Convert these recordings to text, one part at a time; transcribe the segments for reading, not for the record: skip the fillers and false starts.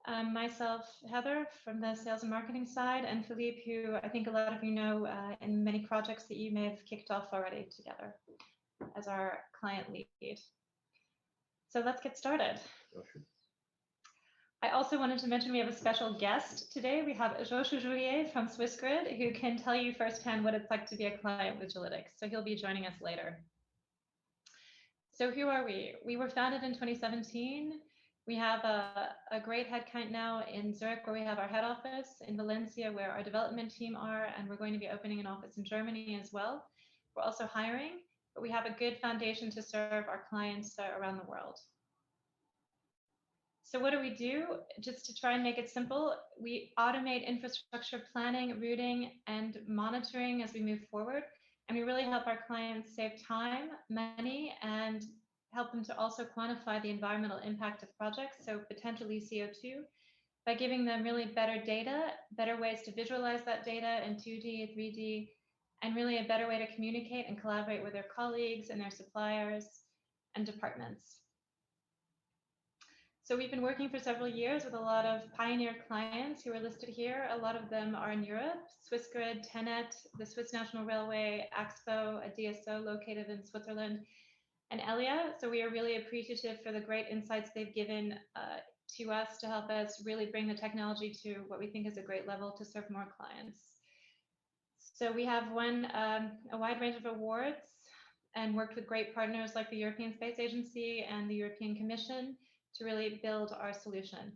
Myself, Heather, from the sales and marketing side, and Philippe, who I think a lot of you know in many projects that you may have kicked off already together as our client lead. So let's get started. I also wanted to mention we have a special guest today. We have Joshua Juliet from Swissgrid, who can tell you firsthand what it's like to be a client with Gilytics. So he'll be joining us later. So who are we? We were founded in 2017. We have a great headcount now in Zurich, where we have our head office, in Valencia, where our development team are, and we're going to be opening an office in Germany as well. We're also hiring, but we have a good foundation to serve our clients around the world. So what do? Just to try and make it simple, we automate infrastructure planning, routing, and monitoring as we move forward. And we really help our clients save time, money, and help them to also quantify the environmental impact of projects, so potentially CO2, by giving them really better data, better ways to visualize that data in 2D, 3D, and really a better way to communicate and collaborate with their colleagues and their suppliers and departments. So we've been working for several years with a lot of pioneer clients who are listed here. A lot of them are in Europe: Swissgrid, Tenet, the Swiss National Railway, Axpo, a DSO located in Switzerland, and Elia. So we are really appreciative for the great insights they've given to us to help us really bring the technology to what we think is a great level to serve more clients. So we have won a wide range of awards and worked with great partners like the European Space Agency and the European Commission to really build our solution.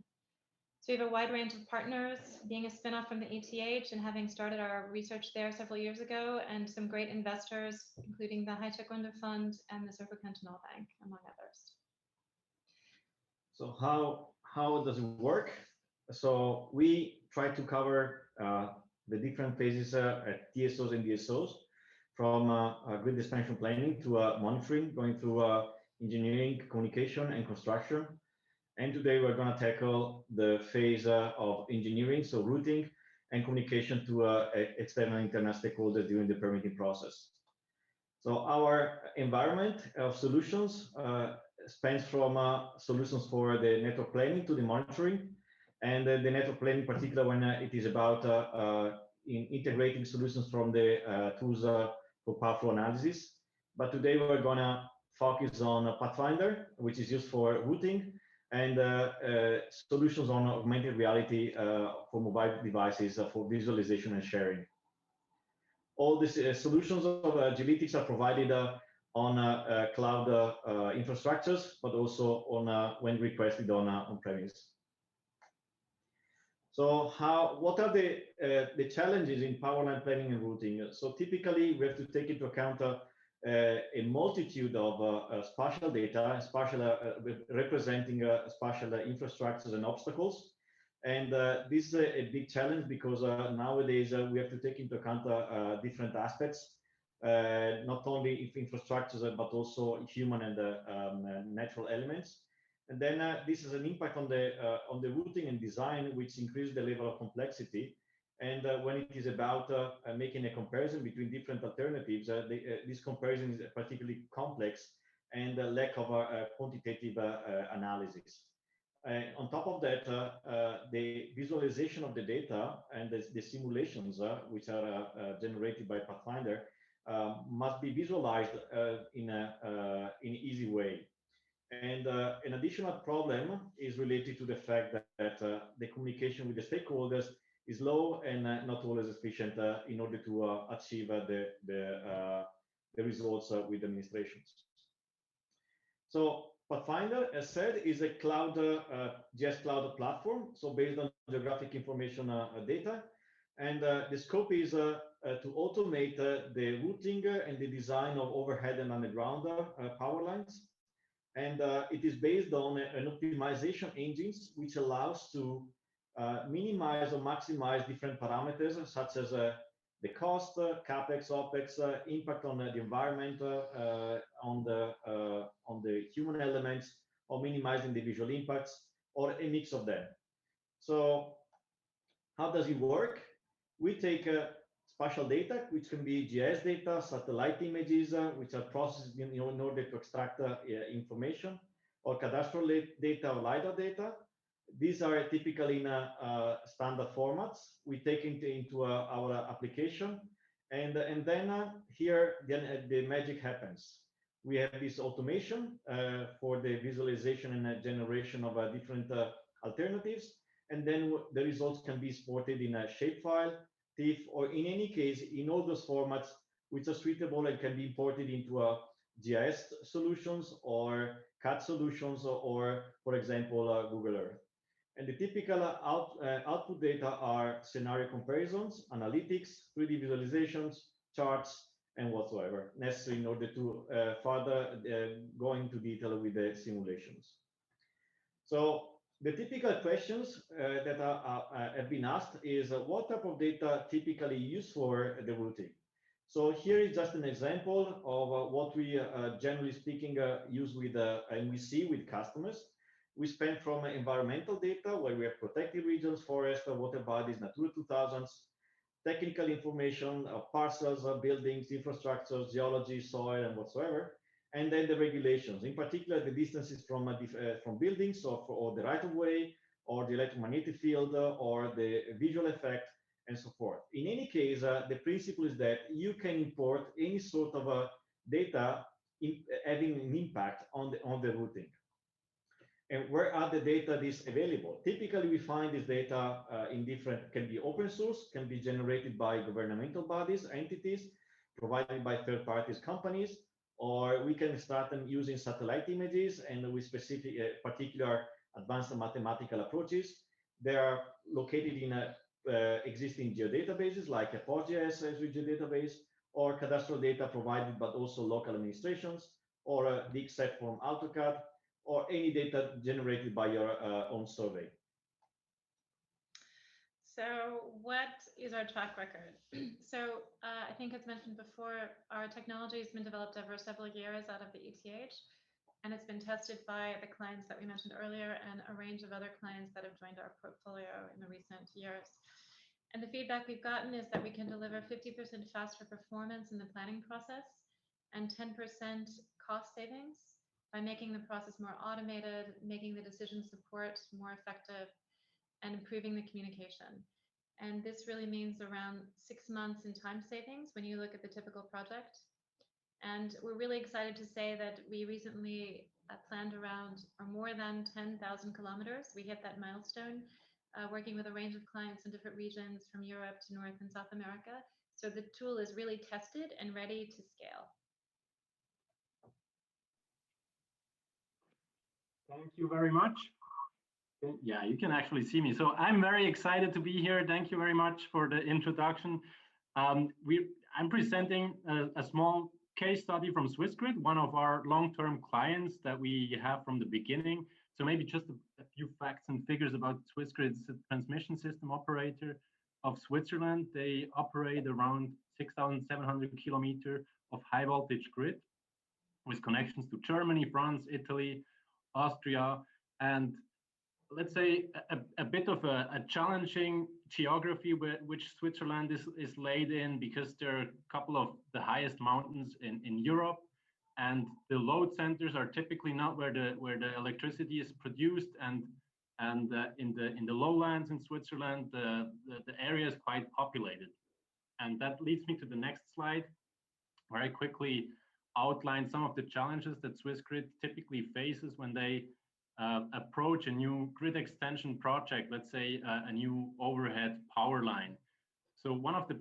So we have a wide range of partners, being a spin-off from the ETH and having started our research there several years ago, and some great investors, including the High Tech Wunder Fund and the Zürcher Kantonal Bank, among others. So how does it work? So we try to cover the different phases at TSOs and DSOs, from grid expansion planning to monitoring, going through engineering, communication, and construction. And today we're going to tackle the phase of engineering, so routing and communication to external and internal stakeholders during the permitting process. So our environment of solutions spans from solutions for the network planning to the monitoring, and the network planning in particular when it is about integrating solutions from the tools for path flow analysis. But today we're going to focus on Pathfinder, which is used for routing, and solutions on augmented reality for mobile devices for visualization and sharing. All these solutions of Gilytics are provided on cloud infrastructures, but also on when requested on premise. So what are the challenges in Powerline planning and routing? So typically we have to take into account a multitude of spatial data, representing spatial infrastructures and obstacles. And this is a big challenge because nowadays we have to take into account different aspects, not only infrastructures, but also human and natural elements. And then this has an impact on the routing and design, which increases the level of complexity. And when it is about making a comparison between different alternatives, this comparison is particularly complex and lack of quantitative analysis. On top of that, the visualization of the data and the simulations, which are generated by Pathfinder, must be visualized in an easy way. And an additional problem is related to the fact that the communication with the stakeholders is low and not always efficient in order to achieve the results with administrations. So Pathfinder, as said, is a cloud GIS cloud platform, so based on geographic information data, and the scope is to automate the routing and the design of overhead and underground power lines, and it is based on an optimization engines which allows to minimize or maximize different parameters such as the cost, capex, opex, impact on the environment, on the human elements, or minimizing the visual impacts, or a mix of them. So how does it work? We take spatial data, which can be GIS data, satellite images, which are processed in order to extract information, or cadastral data or LiDAR data. These are typically in standard formats. We take into our application, and then here the magic happens. We have this automation for the visualization and generation of different alternatives, and then the results can be exported in a shapefile, TIFF, or in any case, in all those formats which are suitable and can be imported into GIS solutions or CAD solutions, or for example, Google Earth. And the typical output data are scenario comparisons, analytics, 3D visualizations, charts, and whatsoever necessary in order to further go into detail with the simulations. So the typical questions that have been asked is what type of data typically used for the routing? So here is just an example of what we generally speaking use with and we see with customers. We spend from environmental data where we have protected regions, forests, water bodies, Natura 2000s, technical information, parcels, buildings, infrastructures, geology, soil, and whatsoever, and then the regulations, in particular the distances from buildings, or the right of way, or the electromagnetic field, or the visual effect, and so forth. In any case, the principle is that you can import any sort of data having an impact on the routing. And where are the data this available? Typically, we find this data in different, can be open source, can be generated by governmental bodies, entities, provided by third parties, companies, or we can start them using satellite images and with specific, particular advanced mathematical approaches. They are located in existing geodatabases like a PostGIS geodatabase, or cadastral data provided, but also local administrations, or a DIGSET from AutoCAD, or any data generated by your own survey. So what is our track record? So I think as mentioned before, our technology has been developed over several years out of the ETH, and it's been tested by the clients that we mentioned earlier and a range of other clients that have joined our portfolio in the recent years. And the feedback we've gotten is that we can deliver 50% faster performance in the planning process and 10% cost savings by making the process more automated, making the decision support more effective, and improving the communication. And this really means around 6 months in time savings when you look at the typical project. And we're really excited to say that we recently planned around or more than 10,000 kilometers. We hit that milestone, working with a range of clients in different regions from Europe to North and South America. So the tool is really tested and ready to scale. Thank you very much. Yeah, you can actually see me. So I'm very excited to be here. Thank you very much for the introduction. I'm presenting a small case study from Swissgrid, one of our long-term clients that we have from the beginning. So maybe just a few facts and figures about Swissgrid. It's a transmission system operator of Switzerland. They operate around 6,700 kilometers of high voltage grid with connections to Germany, France, Italy, Austria, and let's say a bit of a challenging geography which Switzerland is laid in, because there are a couple of the highest mountains in Europe, and the load centers are typically not where the electricity is produced, and in the lowlands in Switzerland the area is quite populated. And that leads me to the next slide, where I quickly outline some of the challenges that Swissgrid typically faces when they approach a new grid extension project, let's say a new overhead power line. So one of the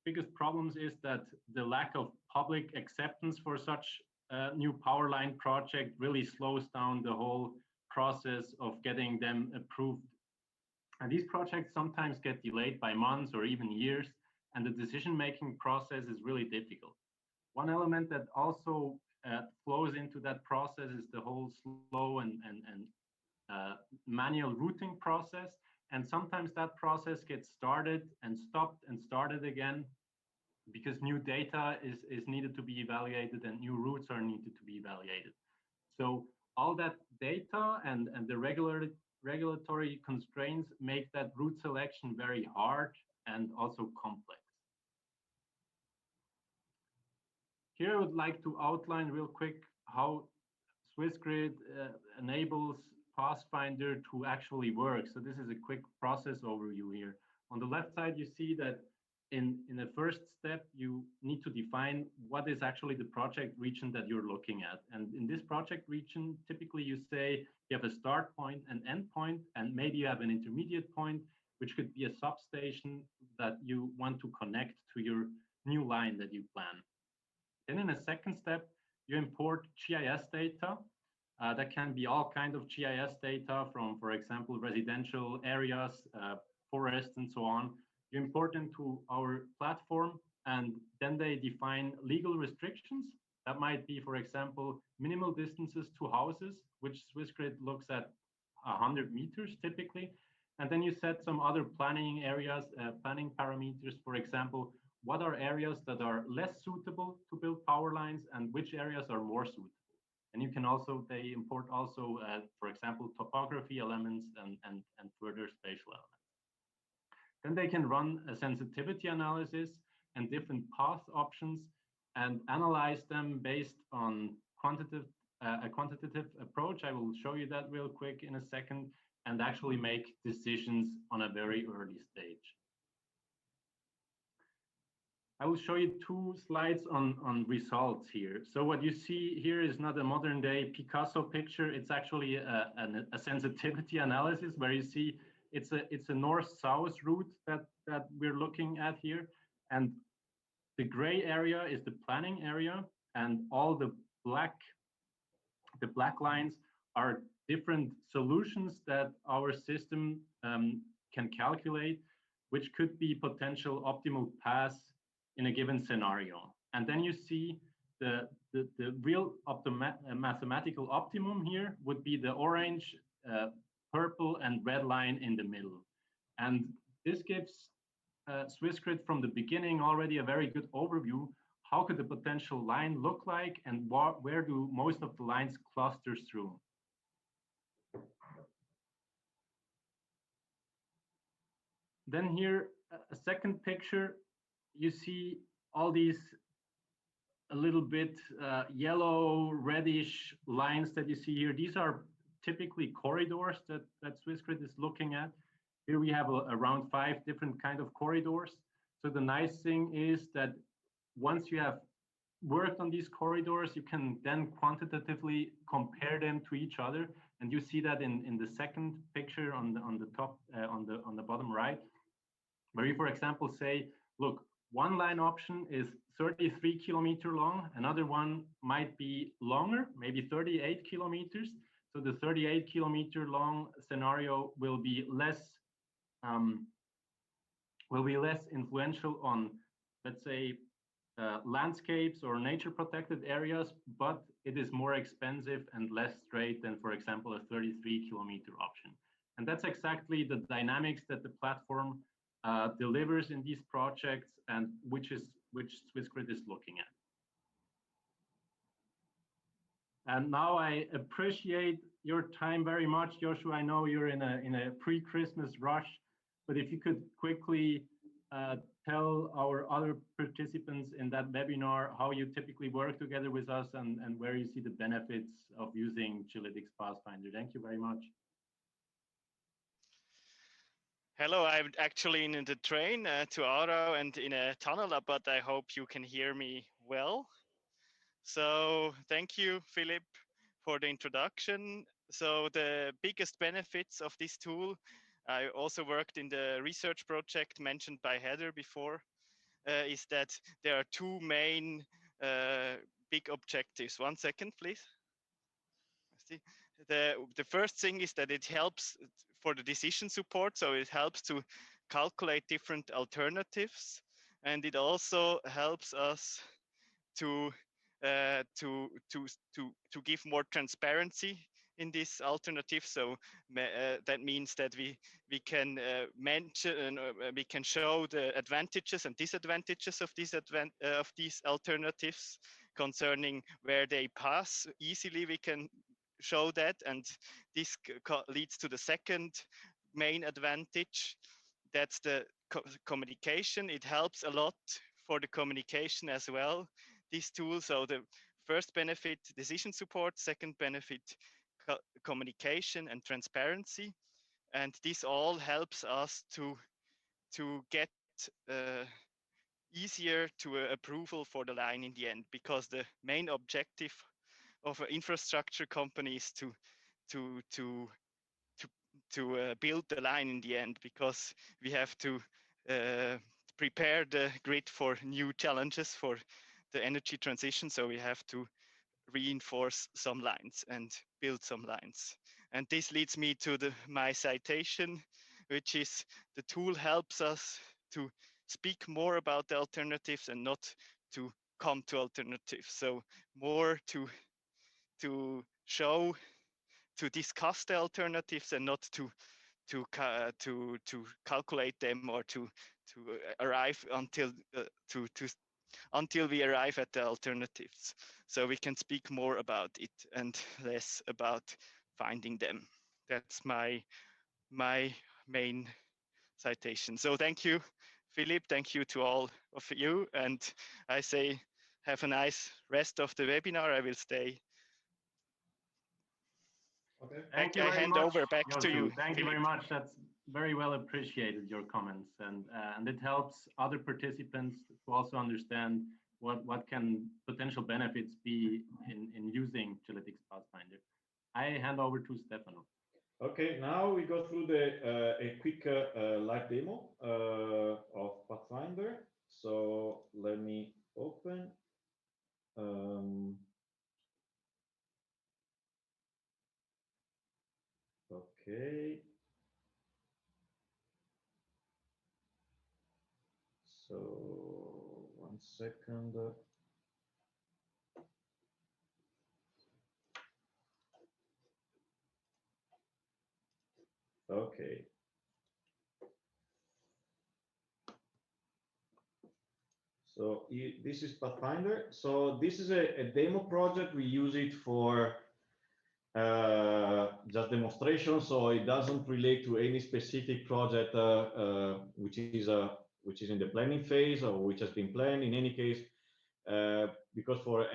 biggest problems is that the lack of public acceptance for such a new power line project really slows down the whole process of getting them approved. And these projects sometimes get delayed by months or even years, and the decision-making process is really difficult. One element that also flows into that process is the whole slow and manual routing process. And sometimes that process gets started and stopped and started again because new data is needed to be evaluated and new routes are needed to be evaluated. So all that data and the regulatory constraints make that route selection very hard and also complex. Here I would like to outline real quick how Swissgrid enables Pathfinder to actually work. So this is a quick process overview here. On the left side, you see that in the first step, you need to define what is actually the project region that you're looking at. And in this project region, typically you say you have a start point and end point, and maybe you have an intermediate point, which could be a substation that you want to connect to your new line that you plan. Then in a second step, you import GIS data. That can be all kinds of GIS data from, for example, residential areas, forests, and so on. You import them to our platform, and then they define legal restrictions. That might be, for example, minimal distances to houses, which Swissgrid looks at 100 meters typically. And then you set some other planning areas, planning parameters, for example, what are areas that are less suitable to build power lines and which areas are more suitable. And you can also, they import also, for example, topography elements and further spatial elements. Then they can run a sensitivity analysis and different path options and analyze them based on a quantitative approach. I will show you that real quick in a second, and actually make decisions on a very early stage. I will show you two slides on results here. So what you see here is not a modern day Picasso picture. It's actually a sensitivity analysis where you see it's a north-south route that we're looking at here. And the gray area is the planning area, and all the black lines are different solutions that our system can calculate, which could be potential optimal paths in a given scenario. And then you see the real mathematical optimum here would be the orange, purple, and red line in the middle. And this gives Swissgrid from the beginning already a very good overview. How could the potential line look like, and where do most of the lines cluster through? Then here, a second picture, you see all these a little bit yellow, reddish lines that you see here. These are typically corridors that Swissgrid is looking at. Here we have around 5 different kind of corridors. So the nice thing is that once you have worked on these corridors, you can then quantitatively compare them to each other. And you see that in the second picture on the top, on the bottom right, where you, for example, say, look, one line option is 33 kilometers long. Another one might be longer, maybe 38 kilometers. So the 38 kilometer long scenario will be less influential on, let's say, landscapes or nature protected areas, but it is more expensive and less straight than, for example, a 33 kilometer option. And that's exactly the dynamics that the platform delivers in these projects, and which Swissgrid is looking at. And now I appreciate your time very much, Joshua. I know you're in a pre-Christmas rush, but if you could quickly tell our other participants in that webinar how you typically work together with us and where you see the benefits of using Gilytics Pathfinder. Thank you very much. Hello, I'm actually in the train to Aarau and in a tunnel, but I hope you can hear me well. So thank you, Philip, for the introduction. So the biggest benefits of this tool, I also worked in the research project mentioned by Heather before, is that there are two main big objectives. 1 second, please. The first thing is that it helps for the decision support. So it helps to calculate different alternatives. And it also helps us to give more transparency in this alternative. So that means that we can mention, we can show the advantages and disadvantages of these alternatives concerning where they pass easily. We can show that, and this leads to the second main advantage. That's the communication. It helps a lot for the communication as well, this tool. So the first benefit, decision support. Second benefit, communication and transparency. And this all helps us to get easier to approval for the line in the end, because the main objective of an infrastructure company is to to build the line in the end, because we have to prepare the grid for new challenges for the energy transition. So we have to reinforce some lines and build some lines. And this leads me to my citation, which is: the tool helps us to speak more about the alternatives and not to come to alternatives. So more to show, to discuss the alternatives and not to calculate them, or to arrive until we arrive at the alternatives. So we can speak more about it and less about finding them. That's my main citation. So thank you, Philip. Thank you to all of you. And I say, have a nice rest of the webinar. I will stay. Okay. Thank you I very hand much, over back to you. Thank you Philip. very much. That's very well appreciated, your comments, and it helps other participants to also understand what can potential benefits be in using Gilytics Pathfinder. I hand over to Stefano. Okay, now we go through a quick live demo of Pathfinder. So let me open. Okay. So 1 second. Okay. So this is Pathfinder. So this is a demo project. We use it for just demonstration. So it doesn't relate to any specific project which is in the planning phase or which has been planned. In any case, because for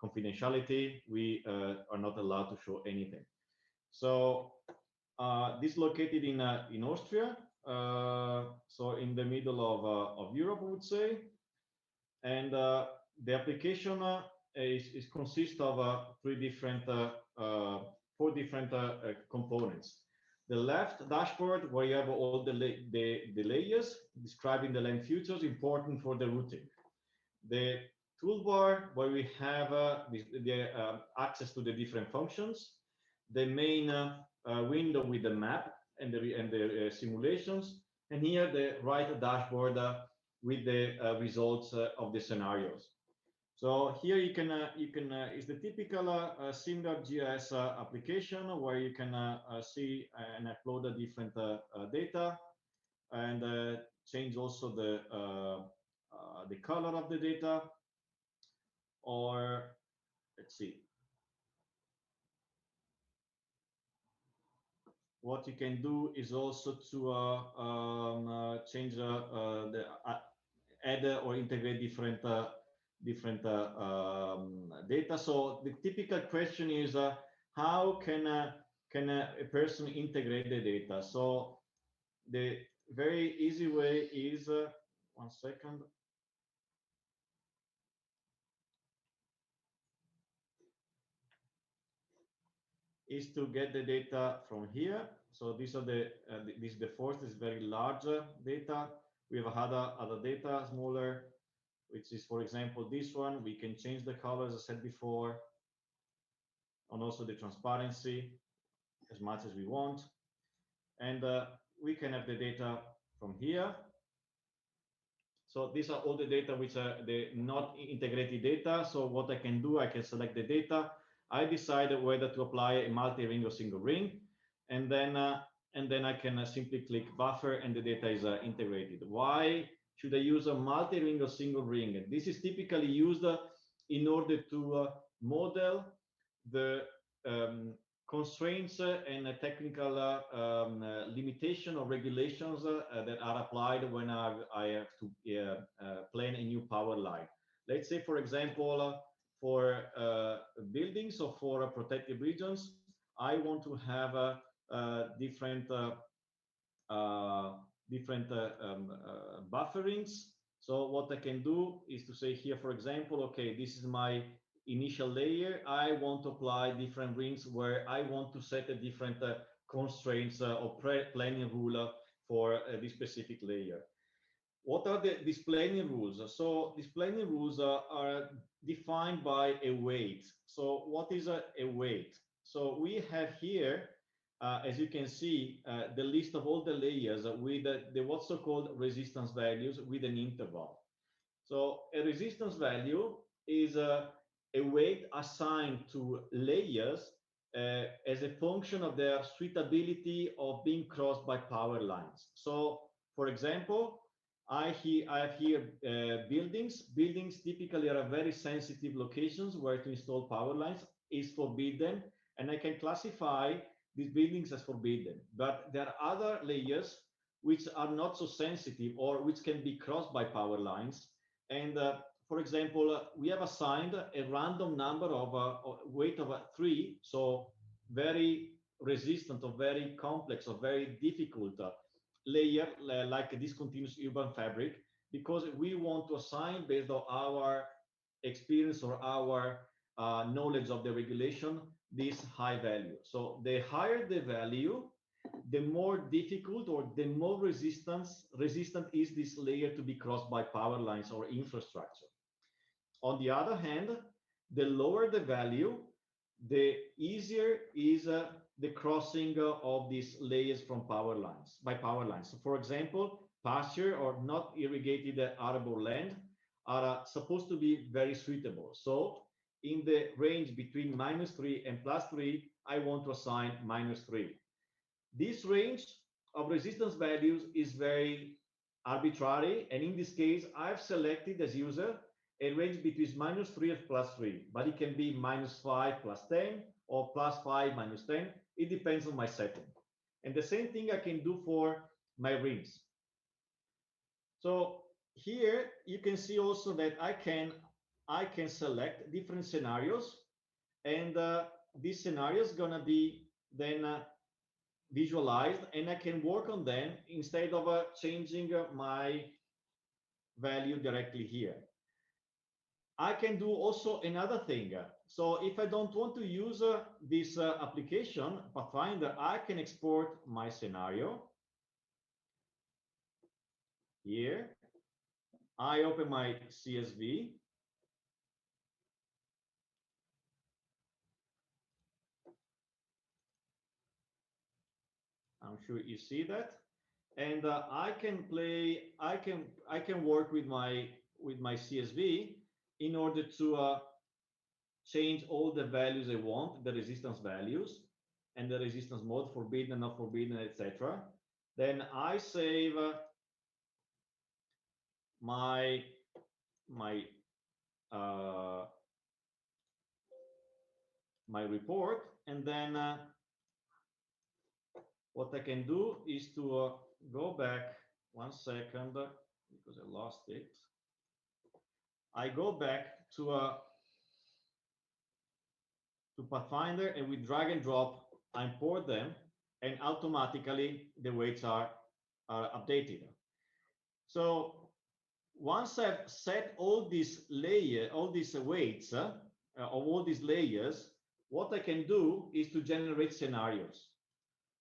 confidentiality, we are not allowed to show anything. So this is located in Austria, so in the middle of Europe, I would say. And the application is consists of four different components. The left dashboard, where you have all the layers describing the land features important for the routing. The toolbar, where we have the access to the different functions. The main window with the map and the simulations, and here the right dashboard with the results of the scenarios. So here you can it's the typical SimGS application where you can see and upload the different data and change also the color of the data. Or let's see. What you can do is also to change add or integrate different data. So the typical question is how can a person integrate the data? So the very easy way is 1 second. Is to get the data from here. So these are this is the first is very large data. We have other data smaller, which is, for example, this one. We can change the color, as I said before, and also the transparency as much as we want. And we can have the data from here. So these are all the data which are the not integrated data. So what I can do, I can select the data. I decide whether to apply a multi-ring or single ring, and then I can simply click buffer, and the data is integrated. Why should I use a multi-ring or single ring? This is typically used in order to model the constraints and technical limitation or regulations that are applied when I have to plan a new power line. Let's say, for example, for buildings or for protected regions, I want to have different bufferings. So what I can do is to say here, for example, okay, this is my initial layer. I want to apply different rings where I want to set a different constraints or planning rule for this specific layer. What are these planning rules? So these planning rules are defined by a weight. So what is a weight? So we have here, as you can see, the list of all the layers with the what's so-called resistance values with an interval. So a resistance value is a weight assigned to layers as a function of their suitability of being crossed by power lines. So, for example, I have here buildings. Buildings typically are very sensitive locations where to install power lines is forbidden, and I can classify these buildings as forbidden. But there are other layers which are not so sensitive or which can be crossed by power lines. And for example, we have assigned a random number of weight of 3, so very resistant or very complex or very difficult layer like this continuous urban fabric, because we want to assign based on our experience or our knowledge of the regulation this high value. So the higher the value, the more difficult or the more resistant is this layer to be crossed by power lines or infrastructure. On the other hand, the lower the value, the easier is the crossing of these layers from power lines, by power lines. So for example, pasture or not irrigated arable land are supposed to be very suitable. So in the range between -3 and +3, I want to assign -3. This range of resistance values is very arbitrary, and in this case, I've selected as user a range between -3 and +3, but it can be -5 +10 or +5 -10. It depends on my setting. And the same thing I can do for my rings. So here you can see also that I can select different scenarios, and these scenarios gonna be then visualized, and I can work on them instead of changing my value directly here. I can do also another thing. So if I don't want to use this application, Pathfinder, I can export my scenario. Here, I open my CSV. I'm sure you see that. And I can work with my CSV in order to change all the values I want, the resistance values and the resistance mode, forbidden, not forbidden, etc. Then I save my report, and then what I can do is to go back 1 second because I lost it. I go back to Pathfinder, and with drag and drop, I import them, and automatically the weights are updated. So once I've set all these weights of all these layers, what I can do is to generate scenarios.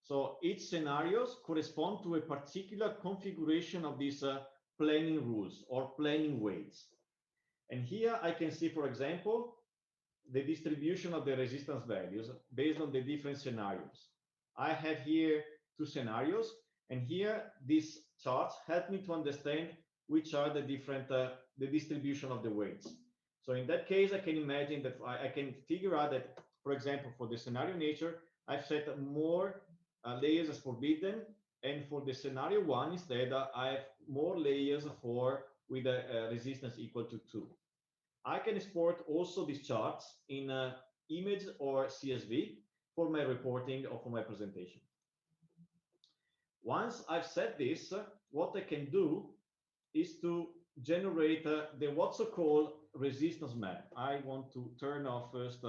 So each scenarios correspond to a particular configuration of these planning rules or planning weights. And here I can see, for example, the distribution of the resistance values based on the different scenarios. I have here 2 scenarios, and here these charts help me to understand which are the different the distribution of the weights. So in that case, I can imagine that I can figure out that, for example, for the scenario nature, I've set more layers as forbidden, and for the scenario 1 instead, I have more layers with a resistance equal to 2. I can export also these charts in image or CSV for my reporting or for my presentation. Once I've set this, what I can do is to generate the what's so-called resistance map. I want to turn off first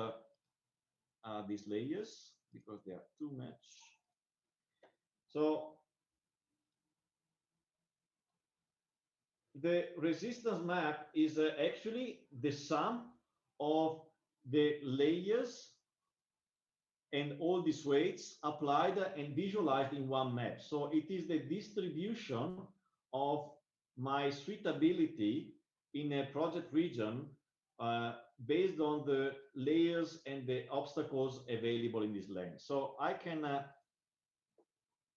these layers because they are too much. So the resistance map is actually the sum of the layers and all these weights applied and visualized in one map. So it is the distribution of my suitability in a project region based on the layers and the obstacles available in this lane. So I can,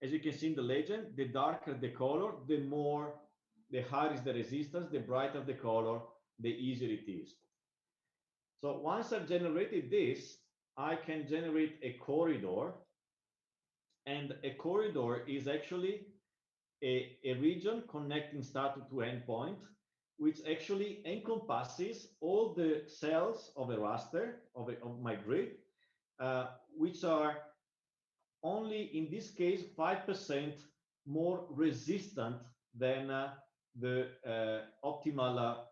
as you can see in the legend, the darker the color, the higher is the resistance, the brighter the color, the easier it is. So once I've generated this, I can generate a corridor, and a corridor is actually a region connecting start to end point, which actually encompasses all the cells of a raster, of my grid, which are only, in this case, 5% more resistant than the optimal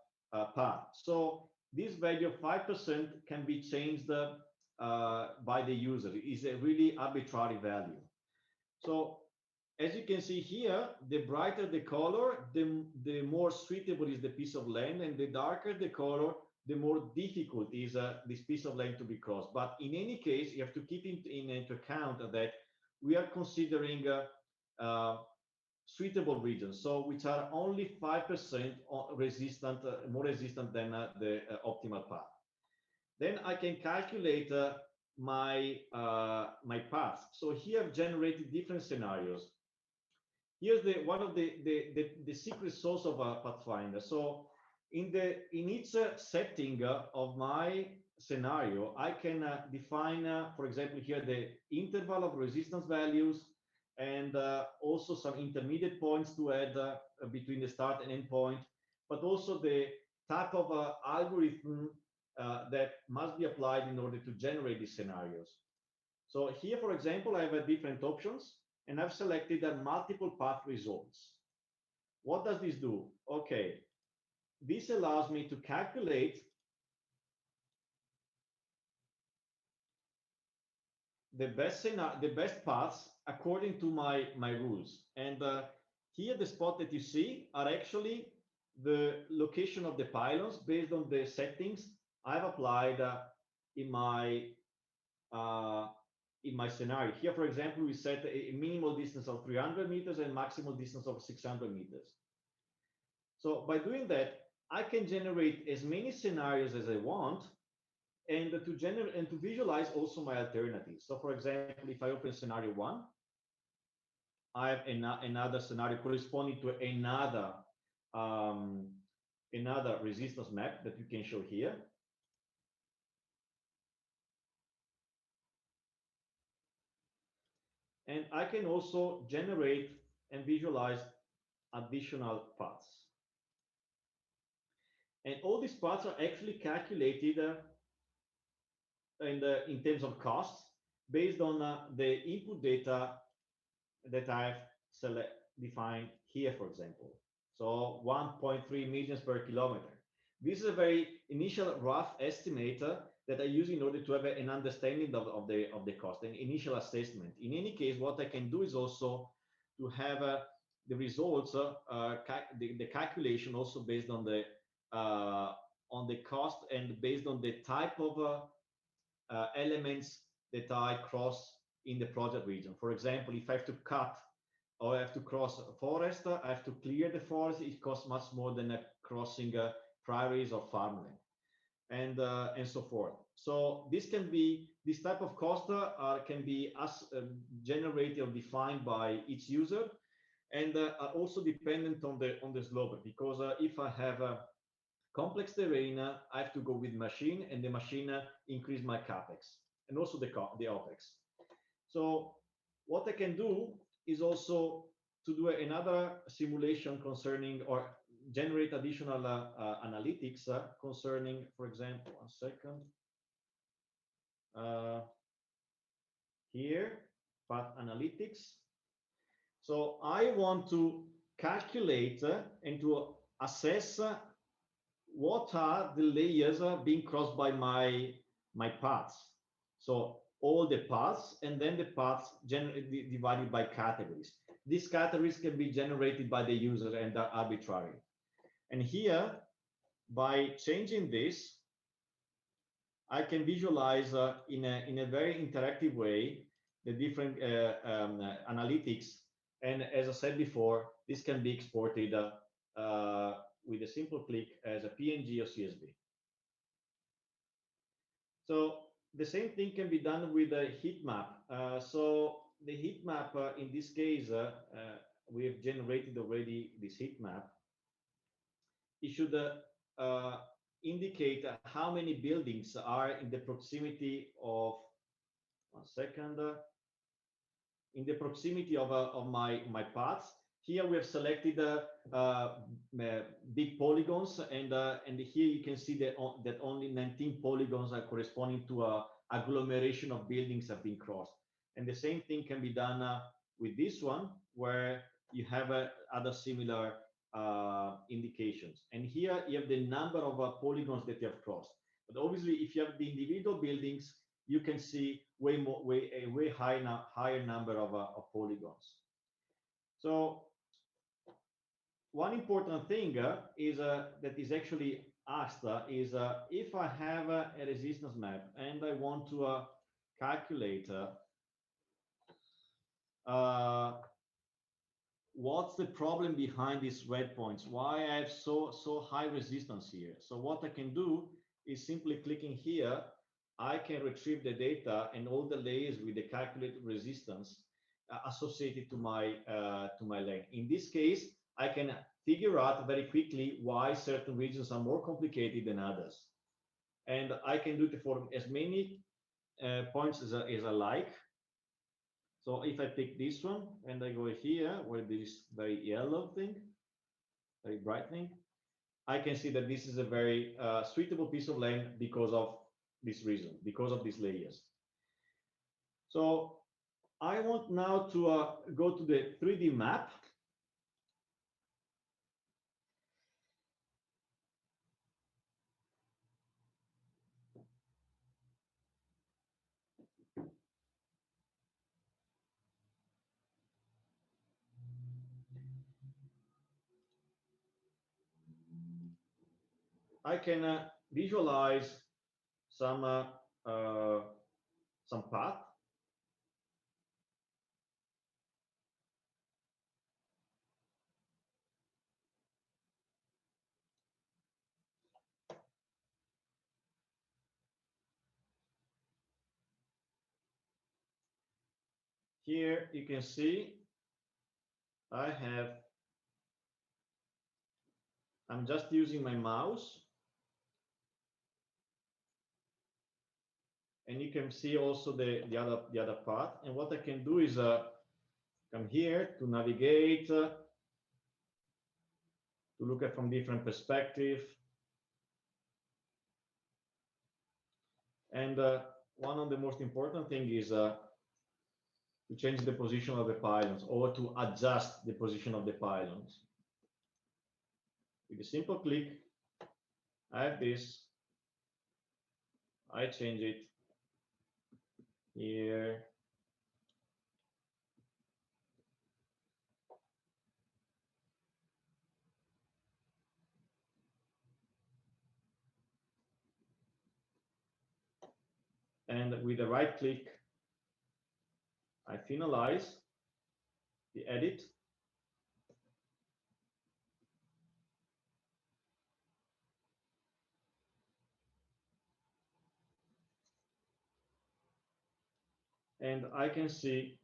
path. So this value of 5% can be changed by the user. It is a really arbitrary value. So as you can see here, the brighter the color, the more suitable is the piece of land, and the darker the color, the more difficult is this piece of land to be crossed. But in any case, you have to keep into account that we are considering suitable regions, so which are only 5% resistant, more resistant than the optimal path. Then I can calculate my paths. So here I've generated different scenarios. Here's one of the secret sauce of a Pathfinder. So in each setting of my scenario, I can define, for example, here the interval of resistance values, and also some intermediate points to add between the start and end point, but also the type of algorithm that must be applied in order to generate these scenarios. So here, for example, I have different options, and I've selected multiple path results. What does this do? Okay, this allows me to calculate the best paths according to my rules. And here, the spot that you see are actually the location of the pylons based on the settings I've applied in my scenario. Here, for example, we set a minimal distance of 300 meters and maximal distance of 600 meters. So by doing that, I can generate as many scenarios as I want, and to visualize also my alternatives. So for example, if I open scenario 1, I have another scenario corresponding to another resistance map that you can show here. And I can also generate and visualize additional paths. And all these paths are actually calculated in terms of costs based on the input data that I've defined here, for example. So 1.3 millions per kilometer. This is a very initial rough estimator that I use in order to have an understanding of the cost, an initial assessment. In any case, what I can do is also to have the results, the calculation also based on the cost and based on the type of elements that I cross in the project region. For example, if I have to cut or I have to cross a forest, I have to clear the forest. It costs much more than crossing prairies or farmland, and so forth. So this type of cost can be generated or defined by each user, and are also dependent on the slope, because if I have a complex terrain, I have to go with machine, and the machine increase my capex and also the opex. So what I can do is also to do another simulation concerning, or generate additional analytics concerning, for example, one second. Here, path analytics. So I want to calculate and to assess what are the layers being crossed by my paths. So all the paths, and then the paths divided by categories. These categories can be generated by the user and are arbitrary. And here, by changing this, I can visualize in a very interactive way the different analytics. And as I said before, this can be exported with a simple click as a PNG or CSV. So the same thing can be done with a heat map. So the heat map, in this case, we have generated already this heat map. It should indicate how many buildings are in the proximity of, one second, in the proximity of my paths. Here we have selected big polygons, and here you can see that only 19 polygons are corresponding to a agglomeration of buildings have been crossed. And the same thing can be done with this one, where you have other similar indications. And here you have the number of polygons that you have crossed. But obviously, if you have the individual buildings, you can see a way higher number of polygons. So one important thing is that is actually asked is if I have a resistance map and I want to calculate what's the problem behind these red points, why I have so high resistance here. So what I can do is simply clicking here, I can retrieve the data and all the layers with the calculated resistance associated to my length. In this case, I can figure out very quickly why certain regions are more complicated than others. And I can do it for as many points as I like. So if I pick this one and I go here, where this very yellow thing, very bright thing, I can see that this is a very suitable piece of land because of this reason, because of these layers. So I want now to go to the 3D map. I can visualize some path. Here you can see I'm just using my mouse, and you can see also the other part. And what I can do is come here to navigate, to look at from different perspective. And one of the most important thing is to change the position of the pylons or to adjust the position of the pylons. With a simple click, I have this, I change it here. And with the right click, I finalize the edit. And I can see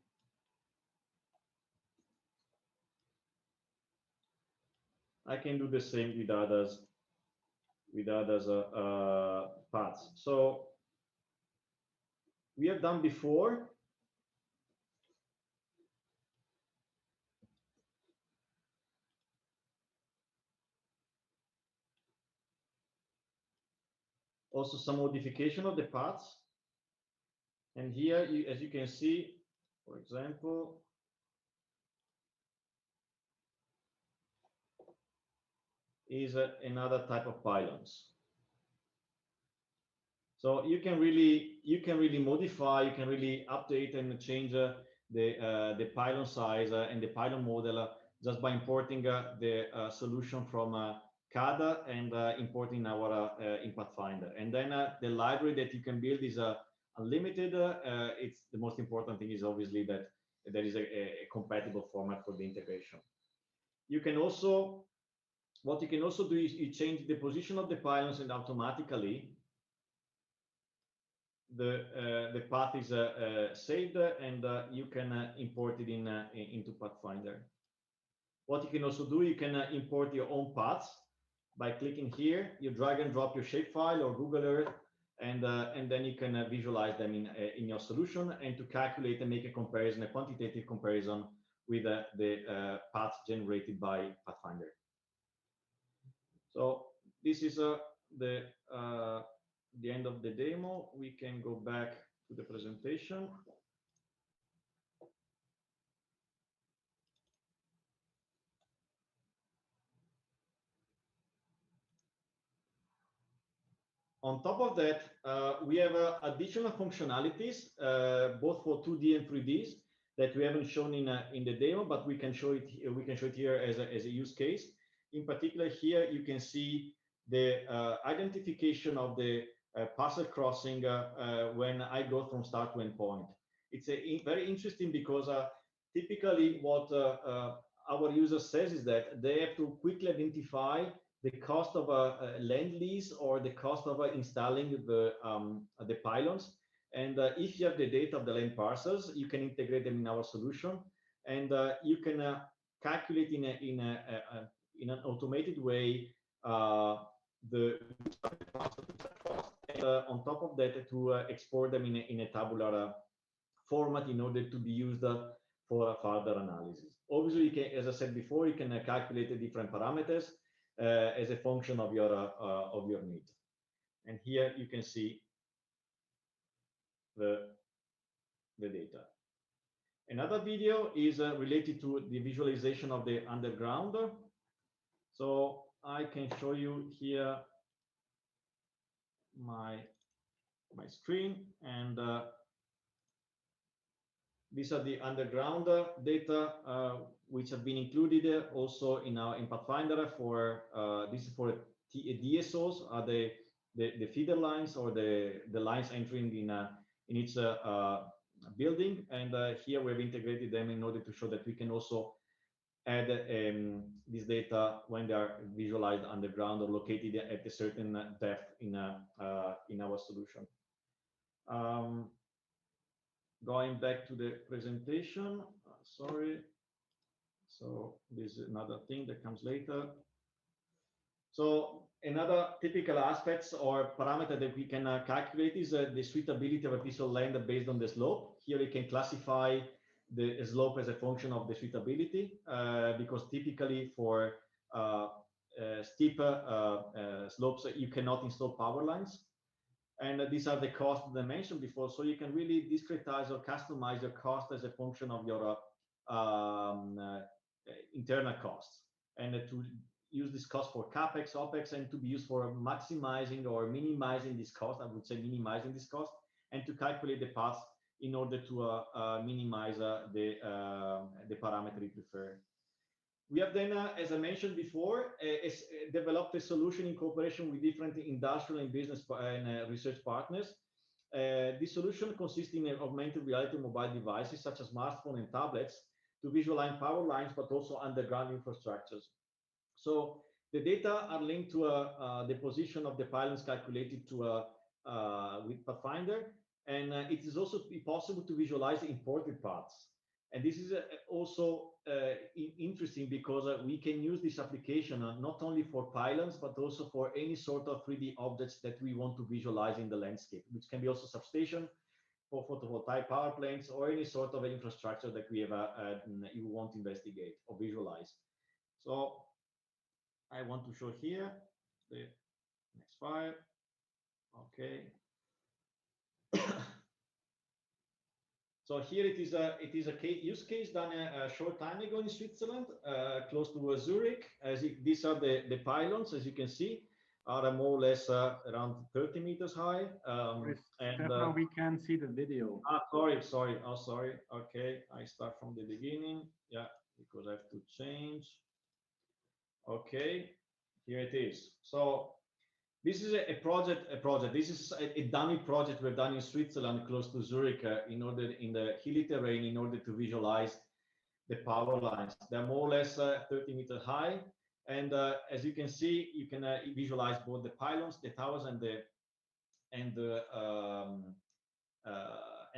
I can do the same with others paths. So we have done before. Also some modification of the paths. And here, as you can see, for example, is another type of pylons. So you can really modify, you can really update and change the pylon size and the pylon model just by importing the solution from CAD and importing our in Pathfinder. And then the library that you can build is unlimited. It's the most important thing is obviously that there is a compatible format for the integration. You can also, what you can also do is you change the position of the pylons, and automatically the path is saved, and you can import it into Pathfinder. What you can also do, you can import your own paths by clicking here. You drag and drop your shapefile or Google Earth, and then you can visualize them in your solution, and to calculate and make a comparison, a quantitative comparison with the paths generated by Pathfinder. So this is the end of the demo. We can go back to the presentation. On top of that, we have additional functionalities, both for 2D and 3Ds, that we haven't shown in the demo, but we can show it. We can show it here as a use case. In particular, here you can see the identification of the parcel crossing when I go from start to endpoint. It's very interesting because typically what our user says is that they have to quickly identify the cost of a land lease or the cost of installing the pylons. And if you have the data of the land parcels, you can integrate them in our solution, and you can calculate in an automated way the on top of that to export them in a tabular format in order to be used for further analysis. Obviously, you can, as I said before, you can calculate the different parameters as a function of your need. And here you can see the data. Another video is related to the visualization of the underground. So I can show you here my screen, and these are the underground data which have been included also in Pathfinder for this is for DSOs, are the feeder lines or the lines entering in each building, and here we've integrated them in order to show that we can also add this data when they are visualized underground or located at a certain depth in our solution. Going back to the presentation, sorry. So this is another thing that comes later. So another typical aspects or parameter that we can calculate is the suitability of a piece of land based on the slope. Here we can classify the slope as a function of the suitability, because typically for steep slopes you cannot install power lines. And these are the costs that I mentioned before. So you can really discretize or customize your cost as a function of your internal costs, and to use this cost for CapEx, OpEx, and to be used for maximizing or minimizing this cost. I would say minimizing this cost, and to calculate the paths in order to minimize the parameter you prefer. We have then, as I mentioned before, developed a solution in cooperation with different industrial and business and research partners. This solution consists in augmented reality mobile devices such as smartphones and tablets to visualize power lines, but also underground infrastructures. So the data are linked to the position of the pylons calculated to with Pathfinder, and it is also possible to visualize imported paths. And this is also interesting because we can use this application not only for pylons, but also for any sort of 3D objects that we want to visualize in the landscape, which can be also substation for photovoltaic power plants or any sort of infrastructure that we have you want to investigate or visualize. So I want to show here the next file. Okay. So here it is a use case done a short time ago in Switzerland, close to Zurich. These are the pylons, as you can see, are more or less around 30 meters high. Stefano, we can see the video. Sorry. Oh, sorry. Okay, I start from the beginning. Yeah, because I have to change. Okay, here it is. So this is a project. This is a dummy project we've done in Switzerland, close to Zurich, in the hilly terrain, in order to visualize the power lines. They're more or less 30 meters high, and as you can see, you can visualize both the pylons, the towers, and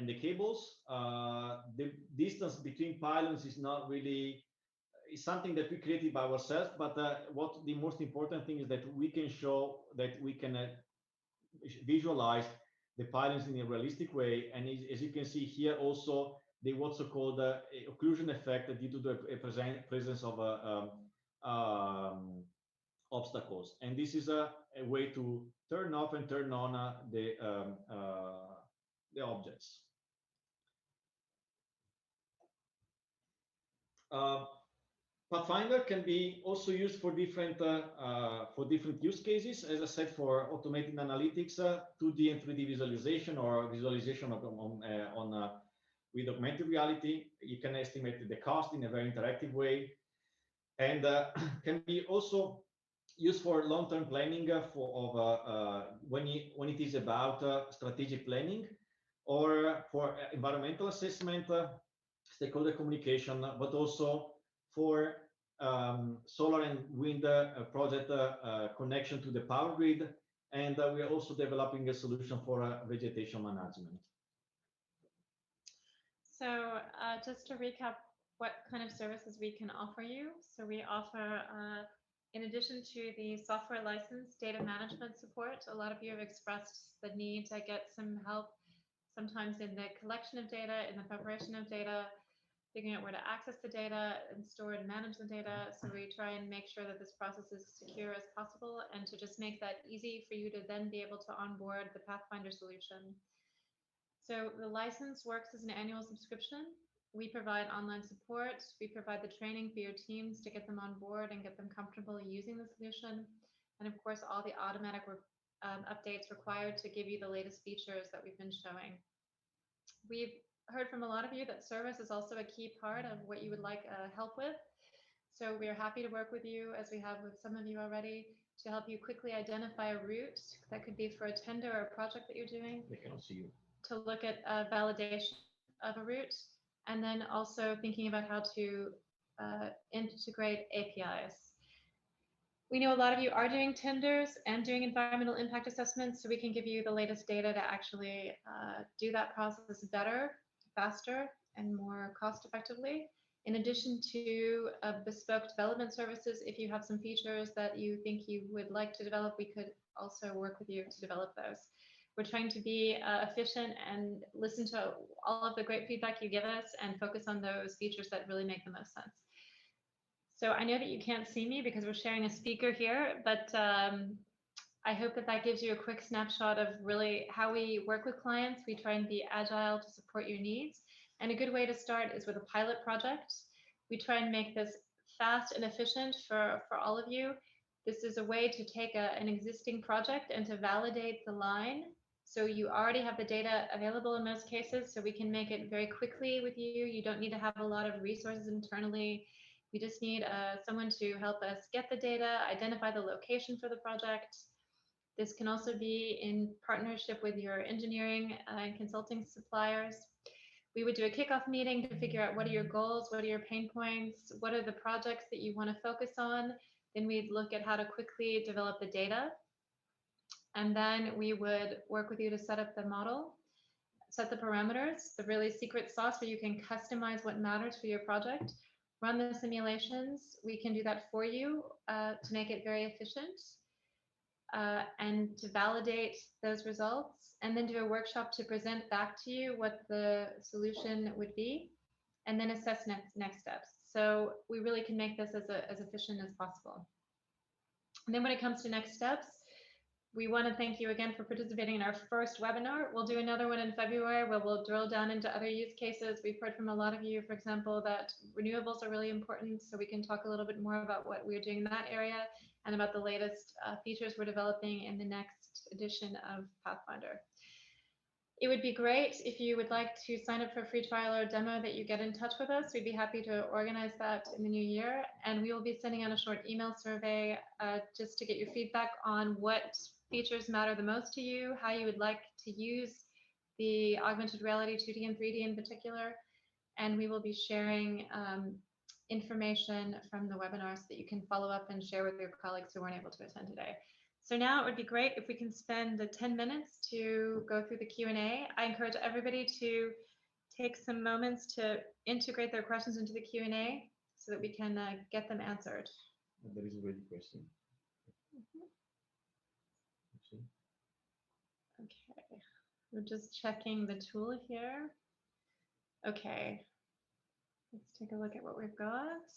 the cables. The distance between pylons is not really. It's something that we created by ourselves, but what the most important thing is that we can show that we can visualize the pylons in a realistic way. And as you can see here, also the what's called occlusion effect due to the presence of obstacles. And this is a way to turn off and turn on the objects. Pathfinder can be also used for different use cases. As I said, for automated analytics, 2D and 3D visualization, or visualization with augmented reality. You can estimate the cost in a very interactive way, and can be also used for long-term planning when it is about strategic planning, or for environmental assessment, stakeholder communication, but also for solar and wind project connection to the power grid. And we are also developing a solution for vegetation management. So just to recap what kind of services we can offer you. So we offer, in addition to the software license, data management support. A lot of you have expressed the need to get some help, sometimes in the collection of data, in the preparation of data, figuring out where to access the data and store and manage the data. So we try and make sure that this process is secure as possible, and to just make that easy for you to then be able to onboard the Pathfinder solution. So the license works as an annual subscription. We provide online support. We provide the training for your teams to get them on board and get them comfortable using the solution. And of course, all the automatic updates required to give you the latest features that we've been showing. We've heard from a lot of you that service is also a key part of what you would like help with. So we are happy to work with you, as we have with some of you already, to help you quickly identify a route. That could be for a tender or a project that you're doing. They can see you. To look at validation of a route, and then also thinking about how to integrate APIs. We know a lot of you are doing tenders and doing environmental impact assessments, so we can give you the latest data to actually do that process better, faster, and more cost effectively. In addition to bespoke development services, if you have some features that you think you would like to develop, we could also work with you to develop those. We're trying to be efficient and listen to all of the great feedback you give us and focus on those features that really make the most sense. So I know that you can't see me because we're sharing a speaker here, but I hope that that gives you a quick snapshot of really how we work with clients. We try and be agile to support your needs. And a good way to start is with a pilot project. We try and make this fast and efficient for all of you. This is a way to take an existing project and to validate the line. So you already have the data available in most cases, so we can make it very quickly with you. You don't need to have a lot of resources internally. We just need someone to help us get the data, identify the location for the project. This can also be in partnership with your engineering and consulting suppliers. We would do a kickoff meeting to figure out what are your goals, what are your pain points, what are the projects that you want to focus on. Then we'd look at how to quickly develop the data. And then we would work with you to set up the model, set the parameters, the really secret sauce where you can customize what matters for your project, run the simulations. We can do that for you to make it very efficient and to validate those results, and then do a workshop to present back to you what the solution would be, and then assess next steps. So we really can make this as efficient as possible. And then when it comes to next steps, we want to thank you again for participating in our first webinar. We'll do another one in February where we'll drill down into other use cases. We've heard from a lot of you, for example, that renewables are really important, so we can talk a little bit more about what we're doing in that area and about the latest features we're developing in the next edition of Pathfinder. It would be great if you would like to sign up for a free trial or demo that you get in touch with us. We'd be happy to organize that in the new year. And we will be sending out a short email survey just to get your feedback on what features matter the most to you, how you would like to use the augmented reality 2D and 3D in particular. And we will be sharing information from the webinar so that you can follow up and share with your colleagues who weren't able to attend today. So now it would be great if we can spend the 10 minutes to go through the Q&A. I encourage everybody to take some moments to integrate their questions into the Q&A so that we can get them answered. There is already a question. Okay, we're just checking the tool here. Okay, let's take a look at what we've got.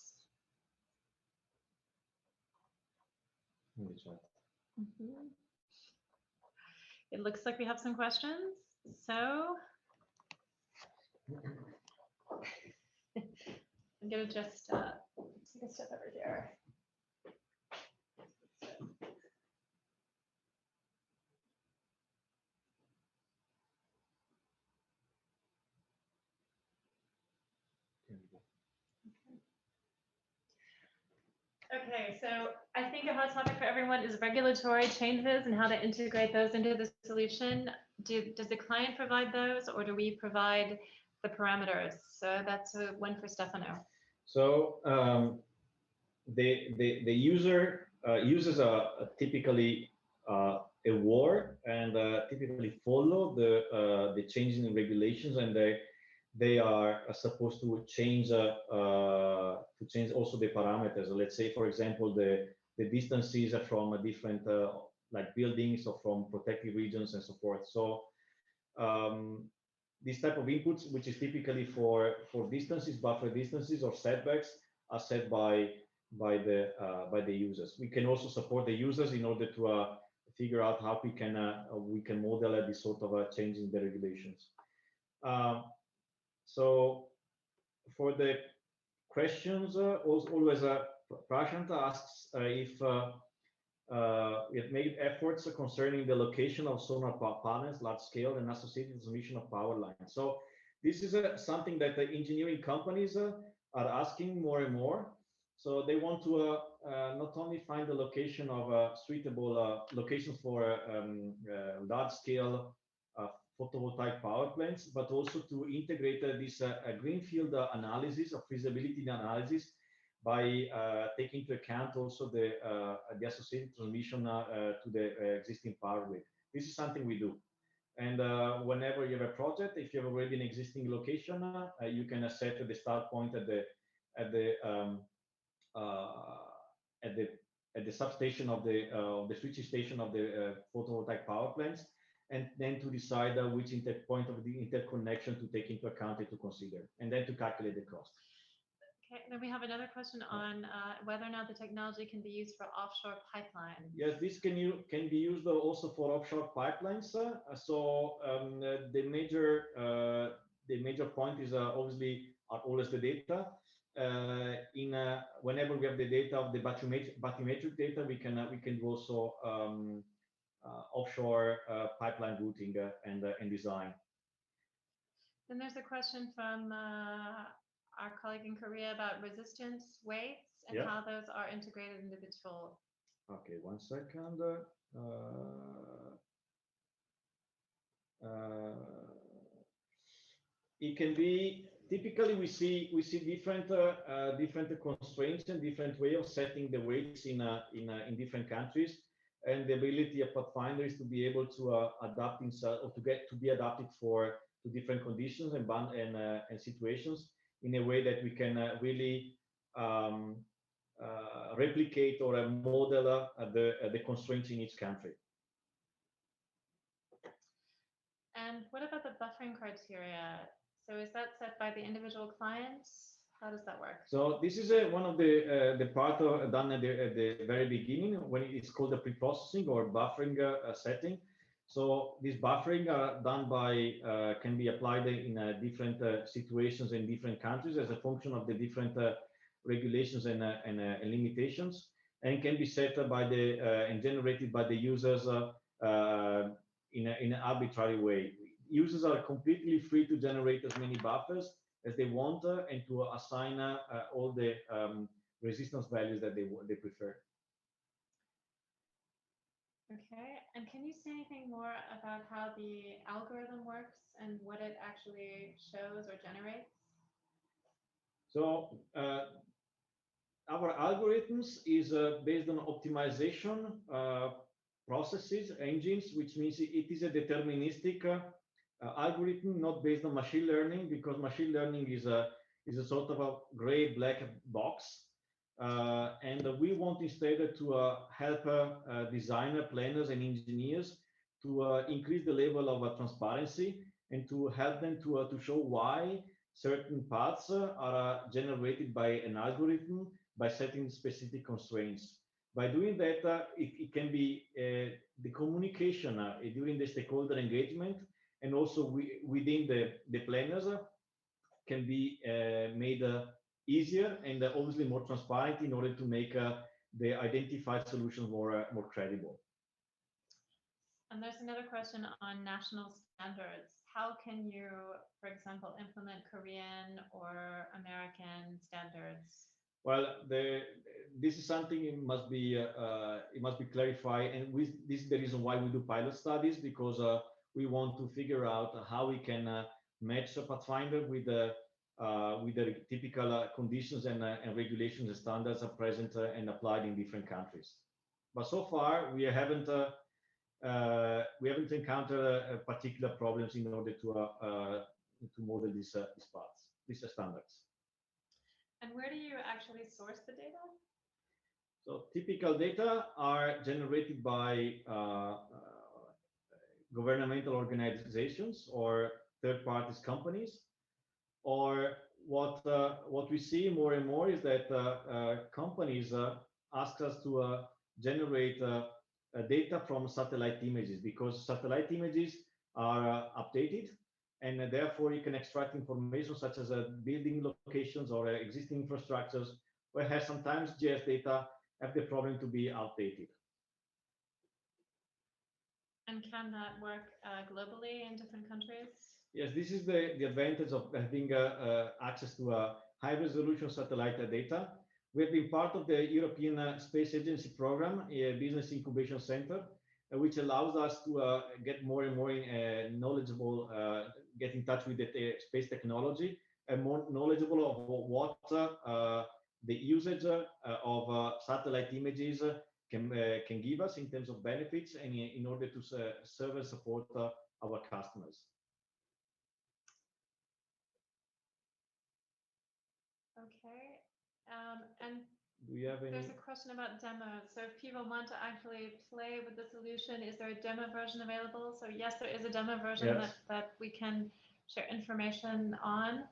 In the chat. It looks like we have some questions. So I'm going to just take a step over here. Okay, so I think a hot topic for everyone is regulatory changes and how to integrate those into the solution. Does the client provide those, or do we provide the parameters? So that's one for Stefano. So the user uses typically aware and typically follow the changes in regulations, and they are supposed to change also the parameters. Let's say, for example, the distances from different like buildings or from protected regions and so forth. So this type of inputs, which is typically for distances, buffer distances or setbacks, are set by the users. We can also support the users in order to figure out how we can model this sort of change in the regulations. So for the questions, always Prashant asks if we have made efforts concerning the location of solar panels, large scale, and associated transmission of power lines. So this is something that the engineering companies are asking more and more. So they want to not only find the location of suitable locations for large scale photovoltaic power plants, but also to integrate this greenfield analysis of feasibility analysis by taking into account also the associated transmission to the existing power grid. This is something we do. And whenever you have a project, if you have already an existing location, you can set the start point at the substation of the switching station of the photovoltaic power plants, and then to decide which point of the interconnection to take into account and to consider, and then to calculate the cost. Okay, then we have another question on whether or not the technology can be used for offshore pipelines. Yes, this can be used also for offshore pipelines. So the major point is obviously always the data. Whenever we have the data of the bathymetric data, we can do also offshore pipeline routing and design. Then there's a question from our colleague in Korea about resistance weights and how those are integrated into the tool. Okay, 1 second. It can be typically we see different constraints and different way of setting the weights in different countries, and the ability of Pathfinder is to be able to adapt himself, or to be adapted to different conditions and situations in a way that we can really replicate or model the constraints in each country. And what about the buffering criteria? So is that set by the individual clients? How does that work? So this is one of the part done at the very beginning when it's called the pre-processing or buffering setting. So this buffering done by can be applied in different situations in different countries as a function of the different regulations and limitations, and can be set by the and generated by the users in an arbitrary way. Users are completely free to generate as many buffers as they want and to assign all the resistance values that they prefer. Okay, and can you say anything more about how the algorithm works and what it actually shows or generates? So our algorithms is based on optimization processes, engines, which means it is a deterministic algorithm, not based on machine learning, because machine learning is a sort of a gray black box. And we want instead to help designer, planners, and engineers to increase the level of transparency and to help them to show why certain paths are generated by an algorithm by setting specific constraints. By doing that, it can be the communication during the stakeholder engagement, and also within the planners can be made easier and obviously more transparent in order to make the identified solutions more credible. And there's another question on national standards. How can you, for example, implement Korean or American standards? Well, this is something it must be clarified, and this is the reason why we do pilot studies, because we want to figure out how we can match Pathfinder with the typical conditions and regulations and standards are present and applied in different countries. But so far we haven't encountered particular problems in order to model these parts, these standards. And where do you actually source the data? So typical data are generated by governmental organizations or third parties companies. Or what we see more and more is that companies ask us to generate data from satellite images, because satellite images are updated, and therefore you can extract information such as building locations or existing infrastructures, whereas sometimes GIS data have the problem to be outdated. And can that work globally in different countries? Yes, this is the advantage of having access to a high-resolution satellite data. We have been part of the European Space Agency program, a business incubation center, which allows us to get more and more knowledgeable, get in touch with the space technology, and more knowledgeable of what the usage of satellite images can give us in terms of benefits, and in order to serve and support our customers. Okay, and do you have any? There's a question about demos. So if people want to actually play with the solution, is there a demo version available? So yes, there is a demo version that we can share information on.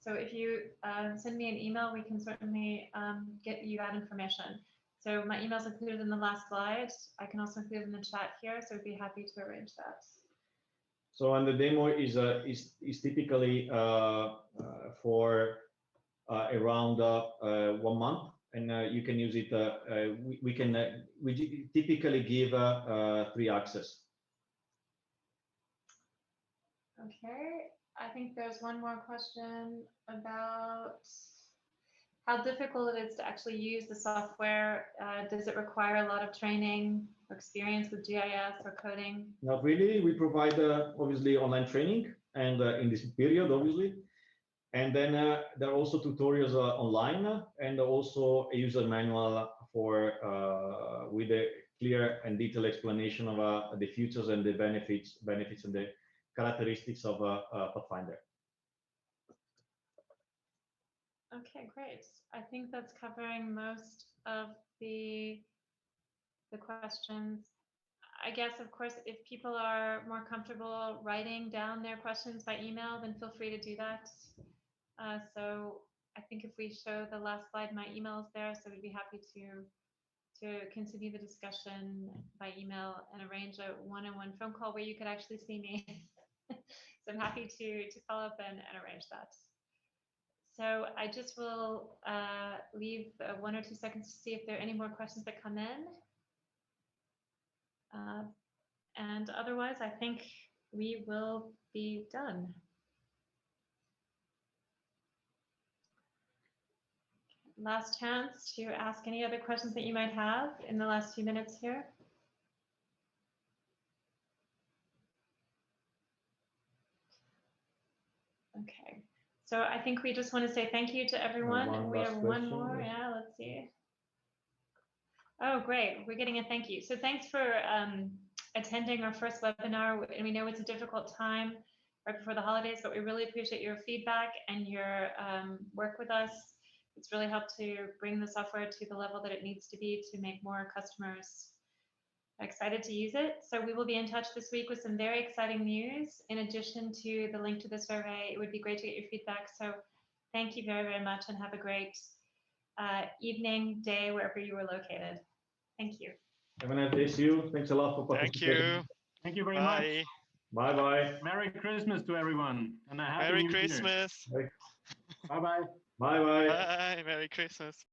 So if you send me an email, we can certainly get you that information. So my email is included in the last slide. I can also include it in the chat here, so I'd be happy to arrange that. So, and the demo is typically for around 1 month, and you can use it. We typically give free access. Okay, I think there's one more question about how difficult it is to actually use the software. Does it require a lot of training or experience with GIS or coding? Not really. We provide obviously online training, and in this period, obviously. And then there are also tutorials online, and also a user manual for with a clear and detailed explanation of the features and the benefits and the characteristics of Pathfinder. Okay, great. I think that's covering most of the questions. I guess, of course, if people are more comfortable writing down their questions by email, then feel free to do that. So I think if we show the last slide, my email is there, so we'd be happy to continue the discussion by email and arrange a one-on-one phone call where you could actually see me. So I'm happy to follow up and arrange that. So I just will leave 1 or 2 seconds to see if there are any more questions that come in. And otherwise, I think we will be done. Last chance to ask any other questions that you might have in the last few minutes here. Okay, so I think we just want to say thank you to everyone. And we have one more. Yeah, let's see. Oh, great. We're getting a thank you. So thanks for attending our first webinar. And we know it's a difficult time right before the holidays, but we really appreciate your feedback and your work with us. It's really helped to bring the software to the level that it needs to be to make more customers excited to use it. So we will be in touch this week with some very exciting news. In addition to the link to the survey, it would be great to get your feedback. So thank you very, very much, and have a great evening, day, wherever you are located. Thank you. Have a nice day to you. Thanks a lot for participating. Thank you. Thank you very Bye. much. Bye-bye. Merry Christmas to everyone. And a happy Merry New Year. Christmas. Bye-bye. Bye-bye. Bye. Merry Christmas.